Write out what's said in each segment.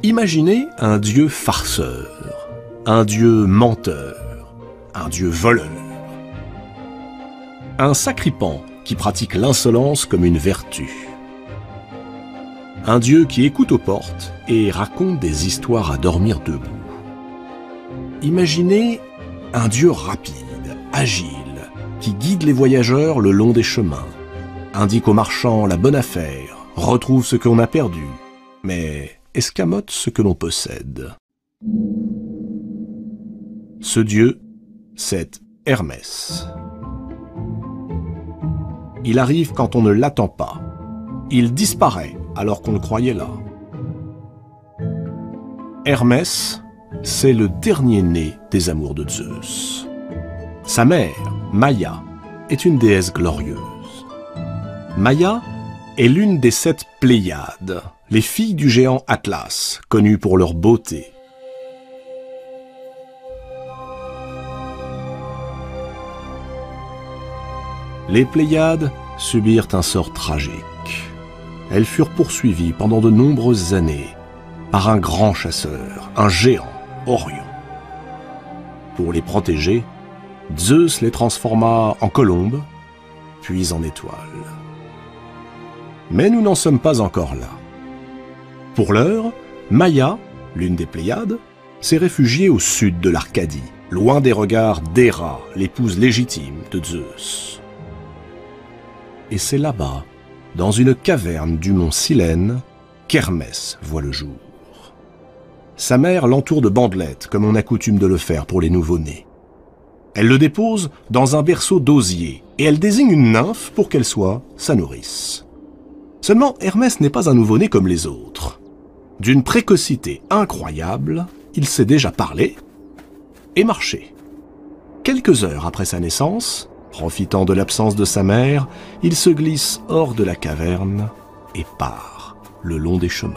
Imaginez un dieu farceur, un dieu menteur, un dieu voleur. Un sacripant qui pratique l'insolence comme une vertu. Un dieu qui écoute aux portes et raconte des histoires à dormir debout. Imaginez un dieu rapide, agile, qui guide les voyageurs le long des chemins, indique aux marchands la bonne affaire, retrouve ce qu'on a perdu, mais escamote ce que l'on possède. Ce dieu, c'est Hermès. Il arrive quand on ne l'attend pas. Il disparaît alors qu'on le croyait là. Hermès, c'est le dernier-né des amours de Zeus. Sa mère, Maïa, est une déesse glorieuse. Maïa est l'une des 7 Pléiades, les filles du géant Atlas, connues pour leur beauté. Les Pléiades subirent un sort tragique. Elles furent poursuivies pendant de nombreuses années par un grand chasseur, un géant, Orion. Pour les protéger, Zeus les transforma en colombes, puis en étoiles. Mais nous n'en sommes pas encore là. Pour l'heure, Maïa, l'une des Pléiades, s'est réfugiée au sud de l'Arcadie, loin des regards d'Héra, l'épouse légitime de Zeus. Et c'est là-bas, dans une caverne du mont Silène, qu'Hermès voit le jour. Sa mère l'entoure de bandelettes, comme on a coutume de le faire pour les nouveau-nés. Elle le dépose dans un berceau d'osier, et elle désigne une nymphe pour qu'elle soit sa nourrice. Seulement, Hermès n'est pas un nouveau-né comme les autres. D'une précocité incroyable, il sait déjà parler et marcher. Quelques heures après sa naissance, profitant de l'absence de sa mère, il se glisse hors de la caverne et part le long des chemins.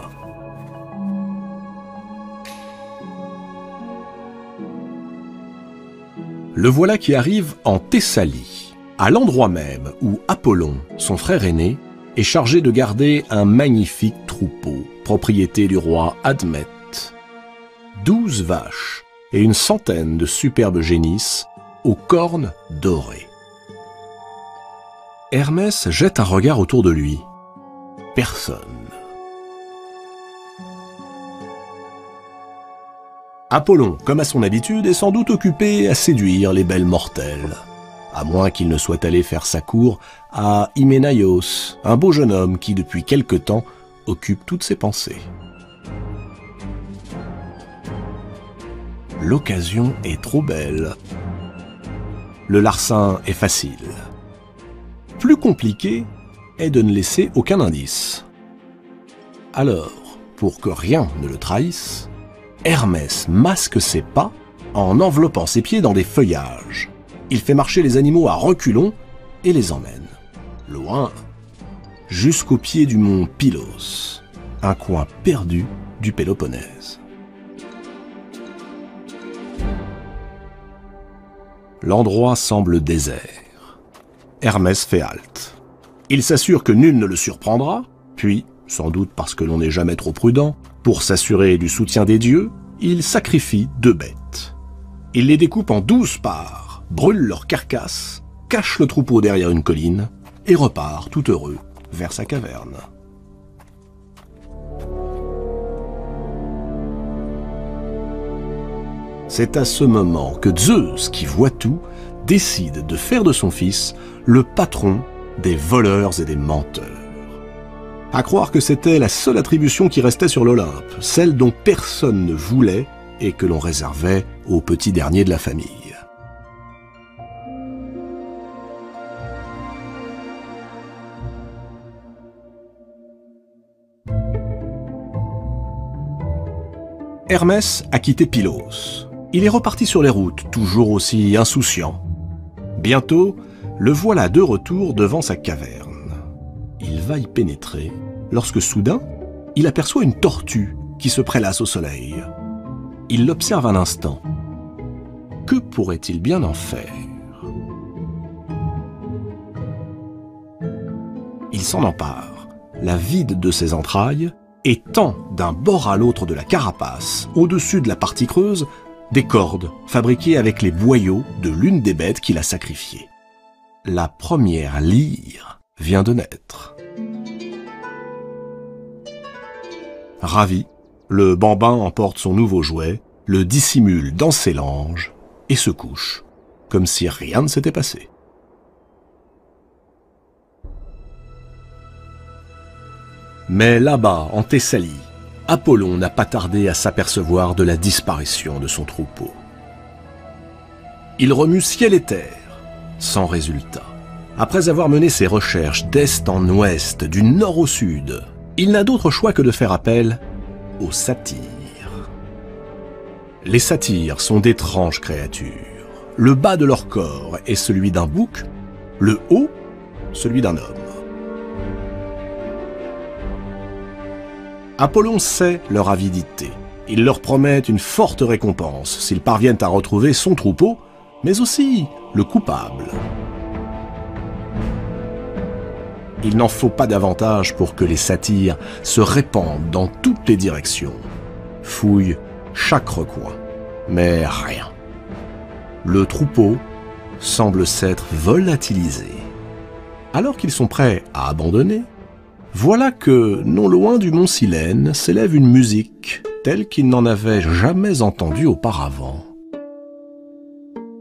Le voilà qui arrive en Thessalie, à l'endroit même où Apollon, son frère aîné, est chargé de garder un magnifique troupeau, propriété du roi Admète. 12 vaches et une centaine de superbes génisses aux cornes dorées. Hermès jette un regard autour de lui. Personne. Apollon, comme à son habitude, est sans doute occupé à séduire les belles mortelles, à moins qu'il ne soit allé faire sa cour à Hyménaïos, un beau jeune homme qui, depuis quelque temps, occupe toutes ses pensées. L'occasion est trop belle. Le larcin est facile. Plus compliqué est de ne laisser aucun indice. Alors, pour que rien ne le trahisse, Hermès masque ses pas en enveloppant ses pieds dans des feuillages. Il fait marcher les animaux à reculons et les emmène, loin, jusqu'au pied du mont Pylos, un coin perdu du Péloponnèse. L'endroit semble désert. Hermès fait halte. Il s'assure que nul ne le surprendra, puis, sans doute parce que l'on n'est jamais trop prudent, pour s'assurer du soutien des dieux, il sacrifie 2 bêtes. Il les découpe en 12 parts, brûle leurs carcasses, cache le troupeau derrière une colline et repart tout heureux vers sa caverne. C'est à ce moment que Zeus, qui voit tout, décide de faire de son fils le patron des voleurs et des menteurs. À croire que c'était la seule attribution qui restait sur l'Olympe, celle dont personne ne voulait et que l'on réservait aux petits derniers de la famille. Hermès a quitté Pylos. Il est reparti sur les routes, toujours aussi insouciant. Bientôt, le voilà de retour devant sa caverne. Il va y pénétrer, lorsque soudain, il aperçoit une tortue qui se prélasse au soleil. Il l'observe un instant. Que pourrait-il bien en faire? Il s'en empare, la vide de ses entrailles, et tend d'un bord à l'autre de la carapace, au-dessus de la partie creuse, des cordes fabriquées avec les boyaux de l'une des bêtes qu'il a sacrifiées. La première lyre vient de naître. Ravi, le bambin emporte son nouveau jouet, le dissimule dans ses langes et se couche, comme si rien ne s'était passé. Mais là-bas, en Thessalie, Apollon n'a pas tardé à s'apercevoir de la disparition de son troupeau. Il remue ciel et terre, sans résultat. Après avoir mené ses recherches d'est en ouest, du nord au sud, il n'a d'autre choix que de faire appel aux satyres. Les satyres sont d'étranges créatures. Le bas de leur corps est celui d'un bouc, le haut, celui d'un homme. Apollon sait leur avidité. Il leur promet une forte récompense s'ils parviennent à retrouver son troupeau, mais aussi le coupable. Il n'en faut pas davantage pour que les satyres se répandent dans toutes les directions, fouillent chaque recoin, mais rien. Le troupeau semble s'être volatilisé. Alors qu'ils sont prêts à abandonner, voilà que, non loin du mont Silène, s'élève une musique telle qu'ils n'en avaient jamais entendue auparavant.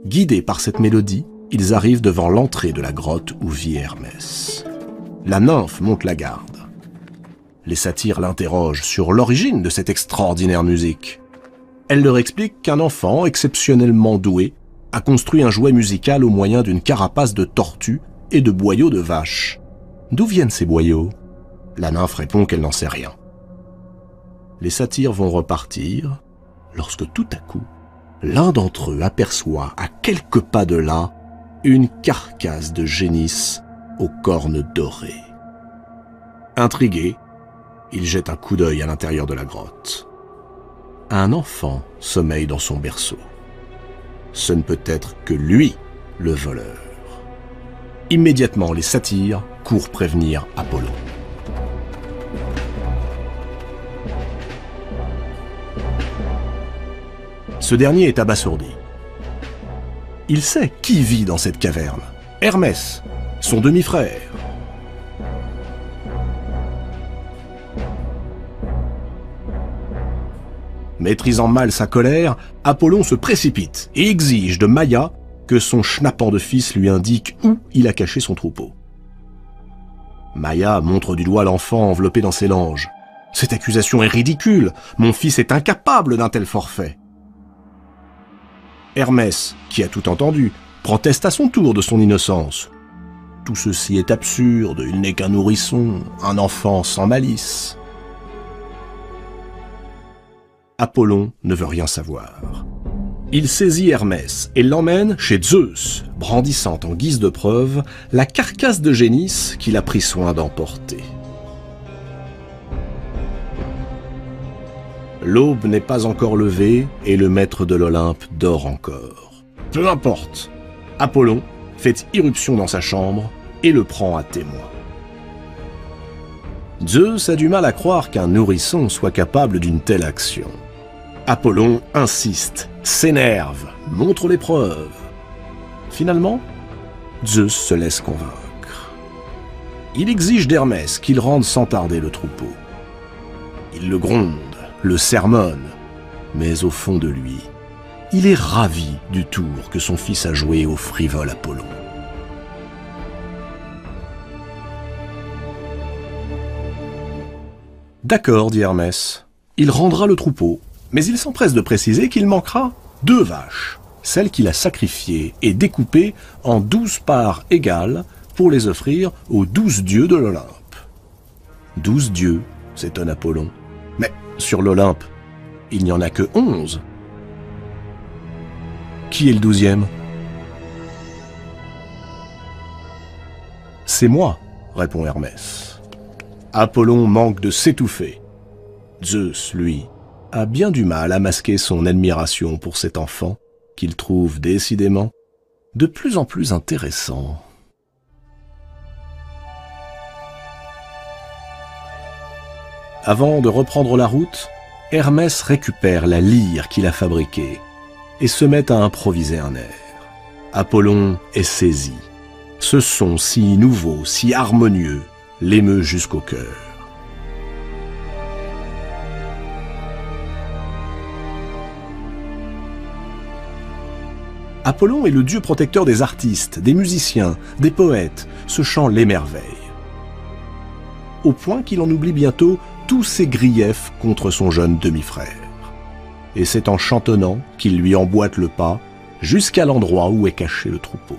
Guidés par cette mélodie, ils arrivent devant l'entrée de la grotte où vit Hermès. La nymphe monte la garde. Les satyres l'interrogent sur l'origine de cette extraordinaire musique. Elle leur explique qu'un enfant exceptionnellement doué a construit un jouet musical au moyen d'une carapace de tortue et de boyaux de vache. D'où viennent ces boyaux ? La nymphe répond qu'elle n'en sait rien. Les satyres vont repartir lorsque tout à coup, l'un d'entre eux aperçoit à quelques pas de là une carcasse de génisse aux cornes dorées. Intrigué, il jette un coup d'œil à l'intérieur de la grotte. Un enfant sommeille dans son berceau. Ce ne peut être que lui, le voleur. Immédiatement, les satyres courent prévenir Apollon. Ce dernier est abasourdi. Il sait qui vit dans cette caverne. Hermès, son demi-frère. Maîtrisant mal sa colère, Apollon se précipite et exige de Maïa que son schnappant de fils lui indique où il a caché son troupeau. Maïa montre du doigt l'enfant enveloppé dans ses langes. « Cette accusation est ridicule, mon fils est incapable d'un tel forfait. » Hermès, qui a tout entendu, proteste à son tour de son innocence. Tout ceci est absurde, il n'est qu'un nourrisson, un enfant sans malice. Apollon ne veut rien savoir. Il saisit Hermès et l'emmène chez Zeus, brandissant en guise de preuve la carcasse de génisse qu'il a pris soin d'emporter. L'aube n'est pas encore levée et le maître de l'Olympe dort encore. Peu importe, Apollon fait irruption dans sa chambre et le prend à témoin. Zeus a du mal à croire qu'un nourrisson soit capable d'une telle action. Apollon insiste, s'énerve, montre les preuves. Finalement, Zeus se laisse convaincre. Il exige d'Hermès qu'il rende sans tarder le troupeau. Il le gronde, le sermonne, mais au fond de lui, il est ravi du tour que son fils a joué au frivole Apollon. D'accord, dit Hermès, il rendra le troupeau, mais il s'empresse de préciser qu'il manquera 2 vaches, celles qu'il a sacrifiées et découpées en 12 parts égales pour les offrir aux 12 dieux de l'Olympe. 12 dieux, s'étonne Apollon. Mais sur l'Olympe, il n'y en a que 11. Qui est le 12e ? C'est moi, répond Hermès. Apollon manque de s'étouffer. Zeus, lui, a bien du mal à masquer son admiration pour cet enfant qu'il trouve décidément de plus en plus intéressant. Avant de reprendre la route, Hermès récupère la lyre qu'il a fabriquée et se met à improviser un air. Apollon est saisi. Ce son si nouveau, si harmonieux, l'émeut jusqu'au cœur. Apollon est le dieu protecteur des artistes, des musiciens, des poètes. Ce chant l'émerveille. Au point qu'il en oublie bientôt tous ses griefs contre son jeune demi-frère. Et c'est en chantonnant qu'il lui emboîte le pas jusqu'à l'endroit où est caché le troupeau.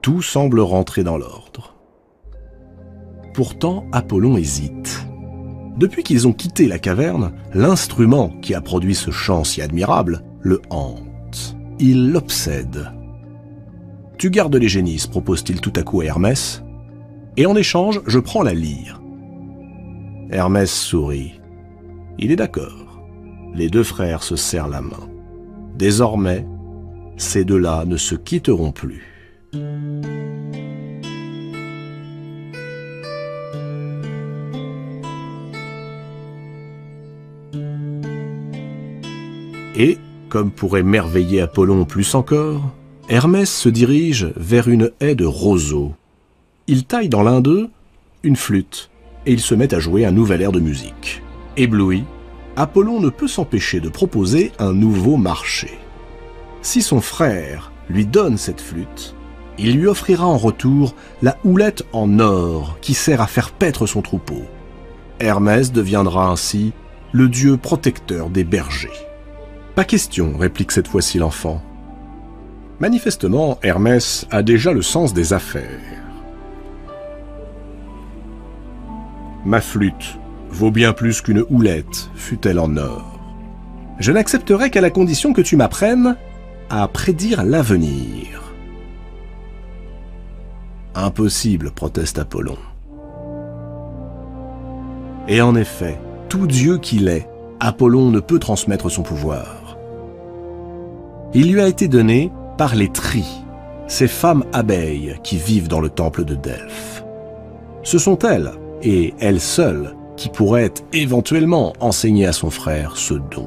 Tout semble rentrer dans l'ordre. Pourtant, Apollon hésite. Depuis qu'ils ont quitté la caverne, l'instrument qui a produit ce chant si admirable le hante. Il l'obsède. « Tu gardes les génisses », propose-t-il tout à coup à Hermès, « et en échange, je prends la lyre. » Hermès sourit. Il est d'accord. Les deux frères se serrent la main. Désormais, ces deux-là ne se quitteront plus. Et, comme pour émerveiller Apollon plus encore, Hermès se dirige vers une haie de roseaux. Il taille dans l'un d'eux une flûte et il se met à jouer un nouvel air de musique. Ébloui, Apollon ne peut s'empêcher de proposer un nouveau marché. Si son frère lui donne cette flûte, il lui offrira en retour la houlette en or qui sert à faire paître son troupeau. Hermès deviendra ainsi le dieu protecteur des bergers. « Pas question », réplique cette fois-ci l'enfant. Manifestement, Hermès a déjà le sens des affaires. « Ma flûte vaut bien plus qu'une houlette, fût-elle en or. Je n'accepterai qu'à la condition que tu m'apprennes à prédire l'avenir. » « Impossible, proteste Apollon. Et en effet, tout dieu qu'il est, Apollon ne peut transmettre son pouvoir. Il lui a été donné par les Tries, ces femmes abeilles qui vivent dans le temple de Delphes. Ce sont elles, et elles seules, qui pourraient éventuellement enseigner à son frère ce don.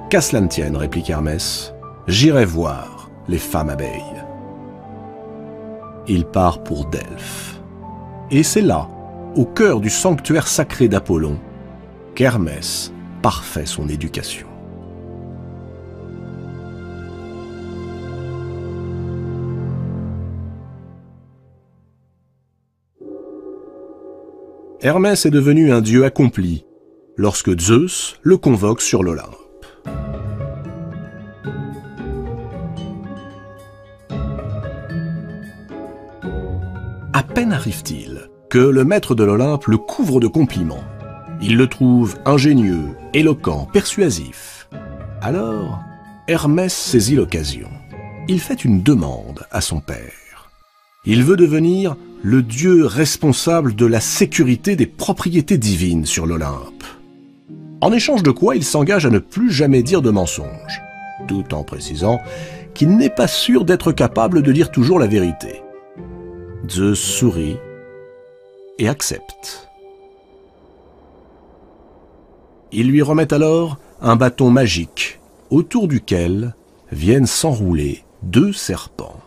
Qu'à cela ne tienne, réplique Hermès, j'irai voir les femmes abeilles. Il part pour Delphes. Et c'est là, au cœur du sanctuaire sacré d'Apollon, qu'Hermès parfait son éducation. Hermès est devenu un dieu accompli lorsque Zeus le convoque sur l'Olympe. À peine arrive-t-il que le maître de l'Olympe le couvre de compliments. Il le trouve ingénieux, éloquent, persuasif. Alors, Hermès saisit l'occasion. Il fait une demande à son père. Il veut devenir le dieu responsable de la sécurité des propriétés divines sur l'Olympe. En échange de quoi il s'engage à ne plus jamais dire de mensonges, tout en précisant qu'il n'est pas sûr d'être capable de dire toujours la vérité. Zeus sourit et accepte. Il lui remet alors un bâton magique, autour duquel viennent s'enrouler deux serpents.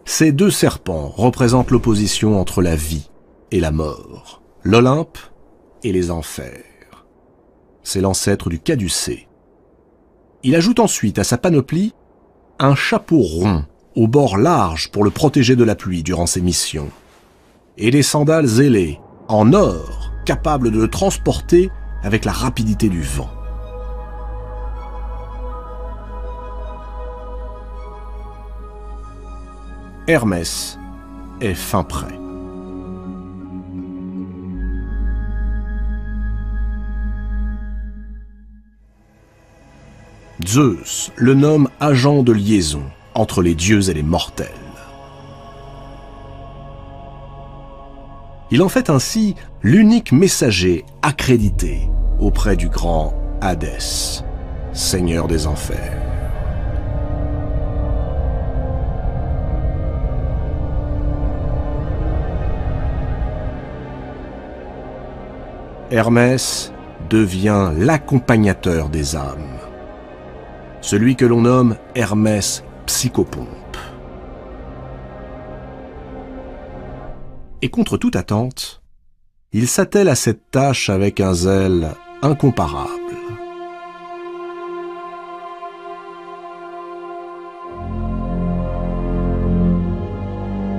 Ces deux serpents représentent l'opposition entre la vie et la mort, l'Olympe et les enfers. C'est l'ancêtre du caducée. Il ajoute ensuite à sa panoplie un chapeau rond, au bord large pour le protéger de la pluie durant ses missions, et des sandales ailées, en or, capables de le transporter avec la rapidité du vent. Hermès est fin prêt. Zeus le nomme agent de liaison entre les dieux et les mortels. Il en fait ainsi l'unique messager accrédité auprès du grand Hadès. seigneur des enfers. Hermès devient l'accompagnateur des âmes, celui que l'on nomme Hermès Psychopompe. Et contre toute attente, il s'attelle à cette tâche avec un zèle incomparable.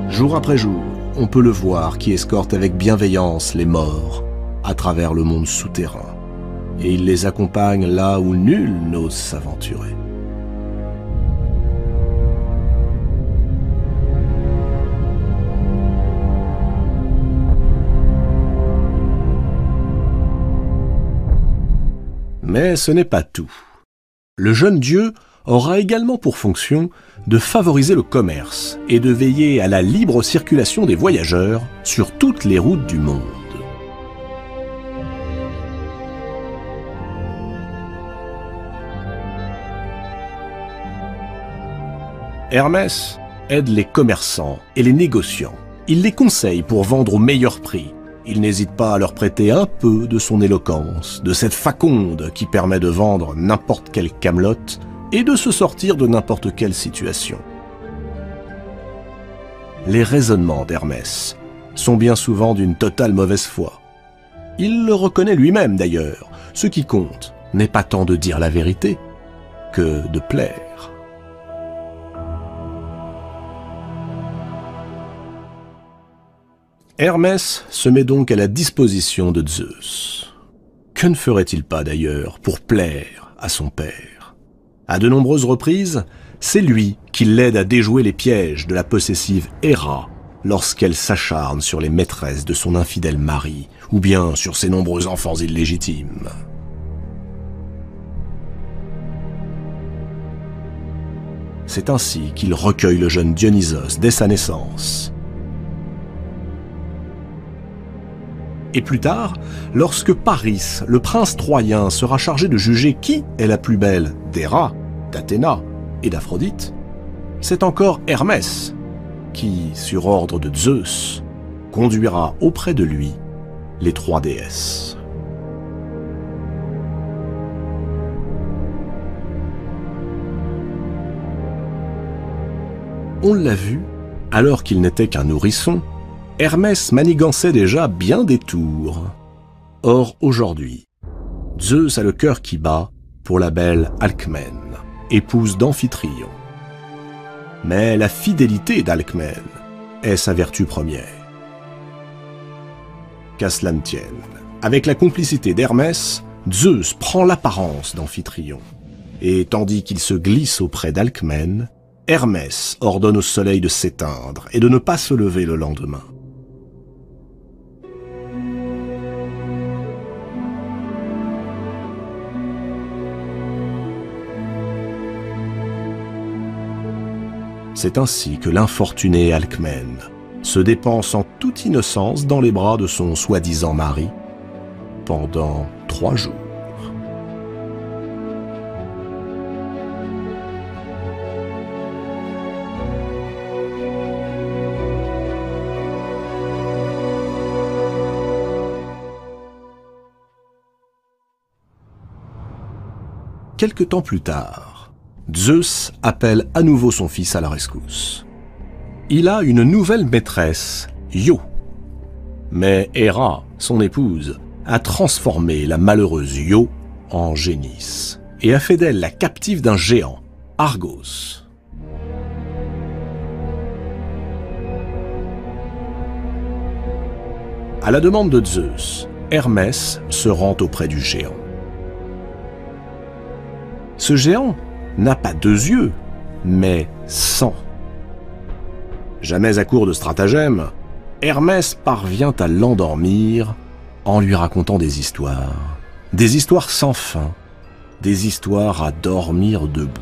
Jour après jour, on peut le voir qui escorte avec bienveillance les morts à travers le monde souterrain, et il les accompagne là où nul n'ose s'aventurer. Mais ce n'est pas tout. Le jeune dieu aura également pour fonction de favoriser le commerce et de veiller à la libre circulation des voyageurs sur toutes les routes du monde. Hermès aide les commerçants et les négociants. Il les conseille pour vendre au meilleur prix. Il n'hésite pas à leur prêter un peu de son éloquence, de cette faconde qui permet de vendre n'importe quelle camelote et de se sortir de n'importe quelle situation. Les raisonnements d'Hermès sont bien souvent d'une totale mauvaise foi. Il le reconnaît lui-même d'ailleurs. Ce qui compte n'est pas tant de dire la vérité que de plaire. Hermès se met donc à la disposition de Zeus. Que ne ferait-il pas d'ailleurs pour plaire à son père? À de nombreuses reprises, c'est lui qui l'aide à déjouer les pièges de la possessive Héra lorsqu'elle s'acharne sur les maîtresses de son infidèle mari ou bien sur ses nombreux enfants illégitimes. C'est ainsi qu'il recueille le jeune Dionysos dès sa naissance. Et plus tard, lorsque Paris, le prince troyen, sera chargé de juger qui est la plus belle d'Héra, d'Athéna et d'Aphrodite, c'est encore Hermès qui, sur ordre de Zeus, conduira auprès de lui les trois déesses. On l'a vu, alors qu'il n'était qu'un nourrisson, Hermès manigançait déjà bien des tours. Or, aujourd'hui, Zeus a le cœur qui bat pour la belle Alcmène, épouse d'Amphitryon. Mais la fidélité d'Alcmène est sa vertu première. Qu'à cela ne tienne, avec la complicité d'Hermès, Zeus prend l'apparence d'Amphitryon. Et tandis qu'il se glisse auprès d'Alcmène, Hermès ordonne au soleil de s'éteindre et de ne pas se lever le lendemain. C'est ainsi que l'infortuné Alcmène se dépense en toute innocence dans les bras de son soi-disant mari pendant 3 jours. Quelque temps plus tard, Zeus appelle à nouveau son fils à la rescousse. Il a une nouvelle maîtresse, Io. Mais Héra, son épouse, a transformé la malheureuse Io en génisse et a fait d'elle la captive d'un géant, Argos. À la demande de Zeus, Hermès se rend auprès du géant. Ce géant n'a pas 2 yeux, mais 100. Jamais à court de stratagèmes, Hermès parvient à l'endormir en lui racontant des histoires sans fin, des histoires à dormir debout.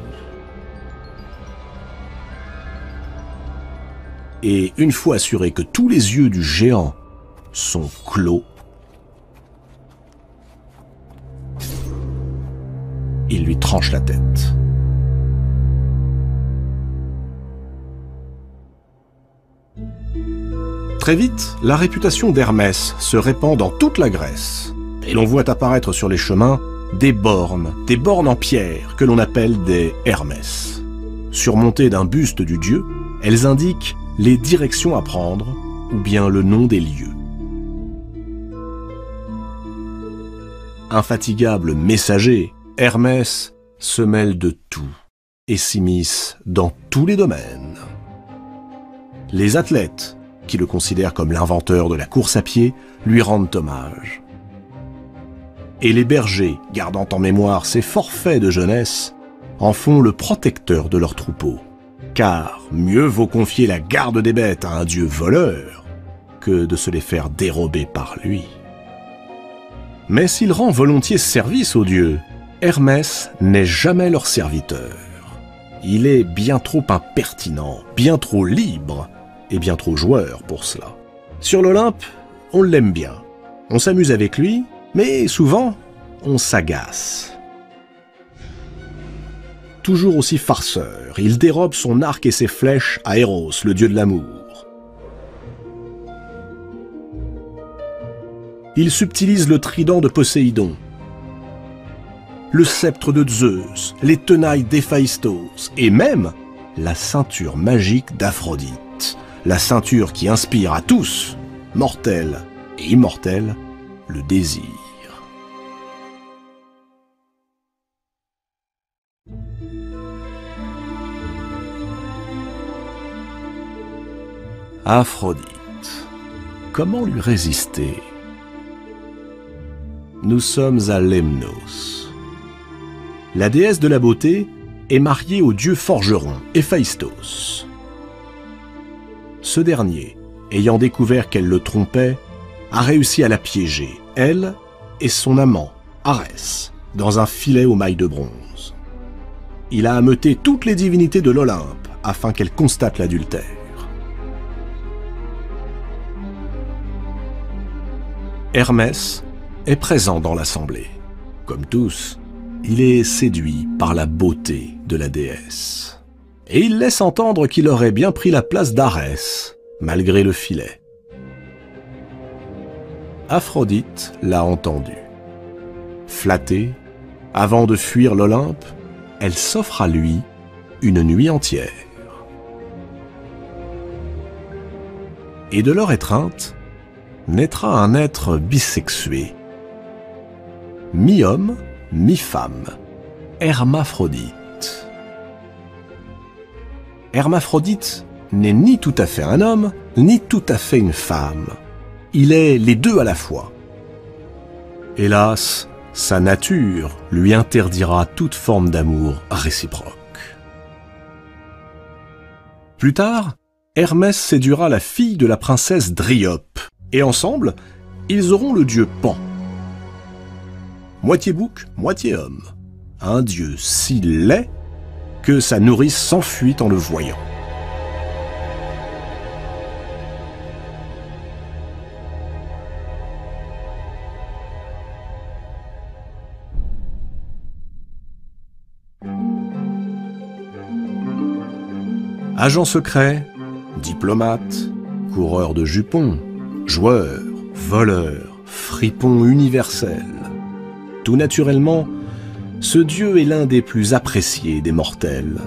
Et une fois assuré que tous les yeux du géant sont clos, il lui tranche la tête. Très vite, la réputation d'Hermès se répand dans toute la Grèce, et l'on voit apparaître sur les chemins des bornes en pierre que l'on appelle des Hermès. Surmontées d'un buste du dieu, elles indiquent les directions à prendre ou bien le nom des lieux. Infatigable messager, Hermès se mêle de tout et s'immisce dans tous les domaines. Les athlètes, qui le considèrent comme l'inventeur de la course à pied, lui rendent hommage. Et les bergers, gardant en mémoire ses forfaits de jeunesse, en font le protecteur de leurs troupeaux. Car mieux vaut confier la garde des bêtes à un dieu voleur que de se les faire dérober par lui. Mais s'il rend volontiers service aux dieux, Hermès n'est jamais leur serviteur. Il est bien trop impertinent, bien trop libre et bien trop joueur pour cela. Sur l'Olympe, on l'aime bien. On s'amuse avec lui, mais souvent, on s'agace. Toujours aussi farceur, il dérobe son arc et ses flèches à Eros, le dieu de l'amour. Il subtilise le trident de Poséidon, le sceptre de Zeus, les tenailles d'Héphaïstos et même la ceinture magique d'Aphrodite. La ceinture qui inspire à tous, mortels et immortels, le désir. Aphrodite. Comment lui résister? Nous sommes à Lemnos. La déesse de la beauté est mariée au dieu forgeron, Héphaïstos. Ce dernier, ayant découvert qu'elle le trompait, a réussi à la piéger, elle et son amant, Arès, dans un filet aux mailles de bronze. Il a ameuté toutes les divinités de l'Olympe afin qu'elles constatent l'adultère. Hermès est présent dans l'assemblée. Comme tous, il est séduit par la beauté de la déesse. Et il laisse entendre qu'il aurait bien pris la place d'Arès, malgré le filet. Aphrodite l'a entendu. Flattée, avant de fuir l'Olympe, elle s'offre à lui une nuit entière. Et de leur étreinte, naîtra un être bisexué, mi-homme, mi-femme, Hermaphrodite. Hermaphrodite n'est ni tout à fait un homme, ni tout à fait une femme. Il est les deux à la fois. Hélas, sa nature lui interdira toute forme d'amour réciproque. Plus tard, Hermès séduira la fille de la princesse Dryope, et ensemble, ils auront le dieu Pan. Moitié bouc, moitié homme. Un dieu si laid que sa nourrice s'enfuit en le voyant. Agent secret, diplomate, coureur de jupons, joueur, voleur, fripon universel. Tout naturellement, ce dieu est l'un des plus appréciés des mortels.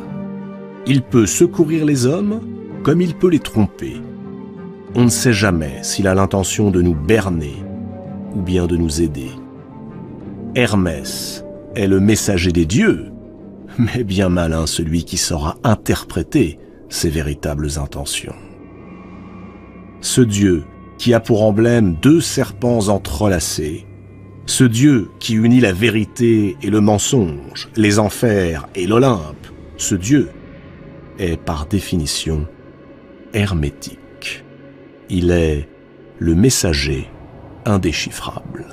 Il peut secourir les hommes comme il peut les tromper. On ne sait jamais s'il a l'intention de nous berner ou bien de nous aider. Hermès est le messager des dieux, mais bien malin celui qui saura interpréter ses véritables intentions. Ce dieu qui a pour emblème deux serpents entrelacés, ce Dieu qui unit la vérité et le mensonge, les enfers et l'Olympe, ce Dieu est par définition hermétique. Il est le messager indéchiffrable.